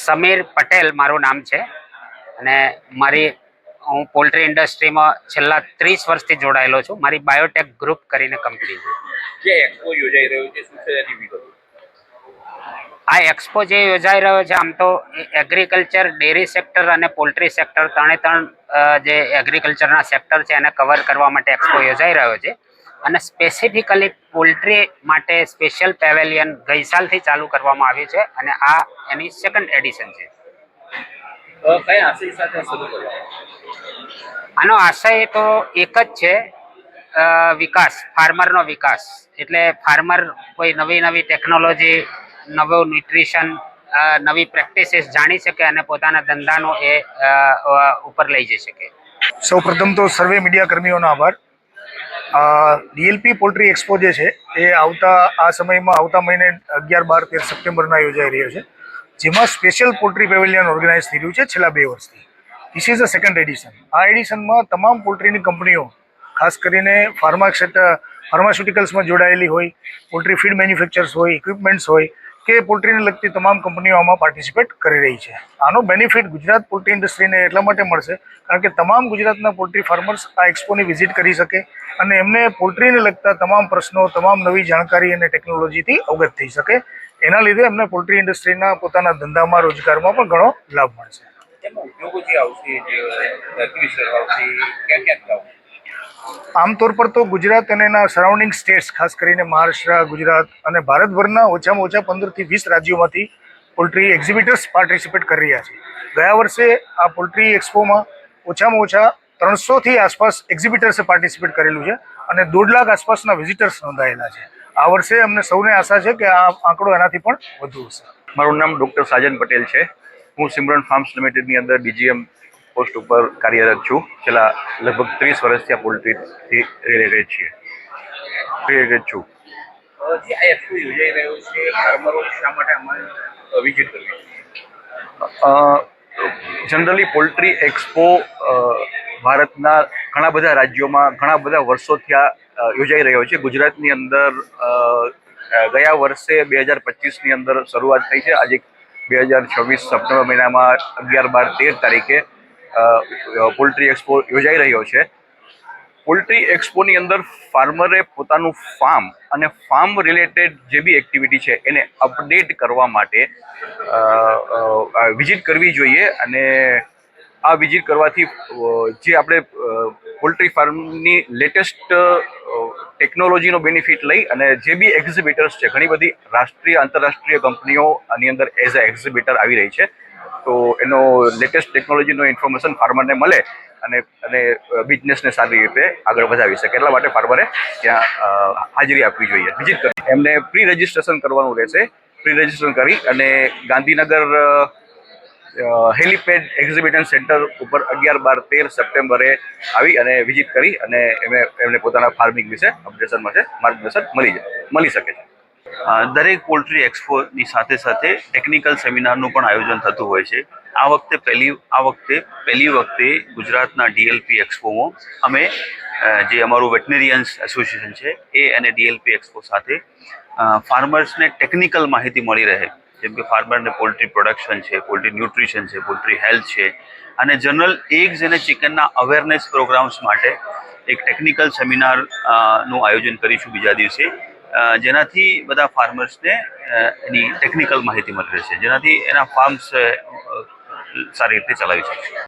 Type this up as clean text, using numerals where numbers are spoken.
સમીર પટેલ મારું નામ છે અને હું પોલ્ટ્રી ઇન્ડસ્ટ્રીમાં છેલ્લા 30 વર્ષથી જોડાયેલો છું. મારી બાયોટેક ગ્રુપ કરીને કંપની છે. જે એક્સપો યોજાઈ રહ્યો છે શું છે એની વિગતો? આ એક્સપો જે યોજાઈ રહ્યો છે આમ તો એગ્રીકલ્ચર, ડેરી સેક્ટર અને પોલ્ટ્રી સેક્ટર ત્રણ જે એગ્રીકલ્ચરના સેક્ટર છે એને કવર કરવા માટે એક્સપો યોજાઈ રહ્યો છે અને સ્પેસિફિકલી પોલ્ટ્રી માટે સ્પેશિયલ પેવેલિયન ગઈ સાલથી ચાલુ કરવામાં આવ્યું છે અને આ એની સેકન્ડ એડિશન છે. કયા આશય સાથે શરૂ કરવામાં? આનો આશય તો એક જ છે, વિકાસ, ફાર્મરનો વિકાસ. એટલે ફાર્મર કોઈ નવી ટેકનોલોજી, નવું ન્યુટ્રિશન, નવી પ્રેક્ટિસીસ જાણી શકે અને પોતાના ધંધાનો એ ઉપર લઈ જઈ શકે. સૌપ્રથમ તો સર્વે મીડિયા કર્મીઓનો આભાર. ડીએલપી પોલ્ટ્રી એક્સપો જે છે એ આવતા મહિને 11, 12, 13 સપ્ટેમ્બરના યોજાઈ રહ્યો છે, જેમાં સ્પેશિયલ પોલ્ટ્રી પેવેલિયન ઓર્ગેનાઇઝ થઈ રહ્યું છે છેલ્લા 2 વર્ષથી. This is the second addition. આ એડિશનમાં તમામ પોલ્ટ્રીની કંપનીઓ, ખાસ કરીને ફાર્માસ્યુટિકલ્સમાં જોડાયેલી હોય, પોલ્ટ્રી ફીડ મેન્યુફેક્ચર્સ હોય, ઇક્વિપમેન્ટ્સ હોય કે પોલ્ટ્રીને લગતી તમામ કંપનીઓ આમાં પાર્ટિસિપેટ કરી રહી છે. આનો બેનિફિટ ગુજરાત પોલ્ટ્રી ઇન્ડસ્ટ્રીને એટલા માટે મળશે કારણ કે તમામ ગુજરાતના પોલ્ટ્રી ફાર્મર્સ આ એક્સપોની વિઝિટ કરી શકે અને એમને પોલ્ટ્રીને લગતા તમામ પ્રશ્નો, તમામ નવી જાણકારી અને ટેકનોલોજીથી અવગત થઈ શકે. એના લીધે એમને પોલ્ટ્રી ઇન્ડસ્ટ્રીના પોતાના ધંધામાં, રોજગારમાં પણ ઘણો લાભ મળશે. ઉદ્યોગો જે આવશે, જે એક્ઝિબિશન આવશે, ક્યાં આવશે? આમતોર પર તો ગુજરાત અને એના સરાઉન્ડિંગ સ્ટેટ્સ, ખાસ કરીને મહારાષ્ટ્ર, ગુજરાત અને ભારતભરના ઓછામાં ઓછા 15 થી 20 રાજ્યોમાંથી પોલ્ટ્રી એક્ઝિબિટર્સ પાર્ટિસિપેટ કરી રહ્યા છે. ગયા વર્ષે આ પોલ્ટ્રી એક્સપોમાં ઓછામાં ઓછા 300થી આસપાસ એક્ઝિબિટર્સે પાર્ટિસિપેટ કરેલું છે અને 1.5 લાખ આસપાસના વિઝિટર્સ નોંધાયેલા છે. આ વર્ષે અમને સૌને આશા છે કે આ આંકડો એનાથી પણ વધુ હશે. મારું નામ ડૉક્ટર સાજન પટેલ છે. હું સિમરન ફાર્મ્સ લિમિટેડની અંદર ડીજીએમ પોસ્ટ ઉપર કાર્યરત છું. છેલ્લા લગભગ 30 વર્ષથી આ પોલ્ટ્રીથી રિલેટેડ છું. જે આ એક્સપો યોજાઈ રહ્યો છે, ફાર્મરો શા માટે આમાં વિઝિટ કરવી? જનરલી પોલ્ટ્રી એક્સપો ભારતના ઘણા બધા રાજ્યોમાં ઘણા બધા વર્ષોથી યોજાઈ રહ્યો છે. ગુજરાતની અંદર ગયા વર્ષે 2025ની અંદર શરૂઆત થઈ છે. આજે 2026 સપ્ટેમ્બર મહિનામાં 11, 12, 13 તારીખે પોલ્ટ્રી એક્સપો યોજાઈ રહ્યો છે. પોલ્ટ્રી એક્સપોની અંદર ફાર્મરે પોતાનું ફાર્મ અને ફાર્મ રિલેટેડ જે બી એક્ટિવિટી છે એને અપડેટ કરવા માટે વિઝિટ કરવી જોઈએ અને આ વિઝિટ કરવાથી જે આપણે પોલ્ટ્રી ફાર્મની લેટેસ્ટ ટેકનોલોજીનો બેનિફિટ લઈ અને જે બી એક્ઝિબિટર્સ છે, ઘણી બધી રાષ્ટ્રીય, આંતરરાષ્ટ્રીય કંપનીઓ આની અંદર એઝ અ એક્ઝિબિટર આવી રહી છે, તો એનો લેટેસ્ટ ટેકનોલોજીનો ઇન્ફોર્મેશન ફાર્મરને મળે અને બિઝનેસને સારી રીતે આગળ વધાવી શકે. એટલા માટે ફાર્મરે ત્યાં હાજરી આપવી જોઈએ, વિઝિટ કરવી. એમને પ્રી રજિસ્ટ્રેશન કરવાનું રહેશે. પ્રી રજિસ્ટ્રેશન કરી અને ગાંધીનગર હેલિપેડ એક્ઝિબિશન સેન્ટર ઉપર 11, 12, 13 સપ્ટેમ્બરે આવી અને વિઝિટ કરી અને એમને પોતાના ફાર્મિંગ વિશે અપડેશન માટે માર્ગદર્શન મળી શકે છે. દરેક પોલ્ટ્રી એક્સપોની સાથે ટેકનિકલ સેમિનારનું પણ આયોજન થતું હોય છે. આ વખતે પહેલી વખતે ગુજરાતના ડીએલપી એક્સપોમાં અમે જે અમારું વેટનરિયન્સ એસોસિએશન છે એ અને ડીએલપી એક્સપો સાથે ફાર્મર્સને ટેકનિકલ માહિતી મળી રહે, જેમ કે ફાર્મરને પોલ્ટ્રી પ્રોડક્શન છે, પોલ્ટ્રી ન્યુટ્રિશન છે, પોલ્ટ્રી હેલ્થ છે અને જનરલ એગ્સ અને ચિકનના અવેરનેસ પ્રોગ્રામ્સ માટે એક ટેકનિકલ સેમિનારનું આયોજન કરીશું બીજા દિવસે, જેનાથી બધા ફાર્મર્સને એની ટેકનિકલ માહિતી મળી રહેશે, જેનાથી એના ફાર્મ્સ સારી રીતે ચલાવી શકશે.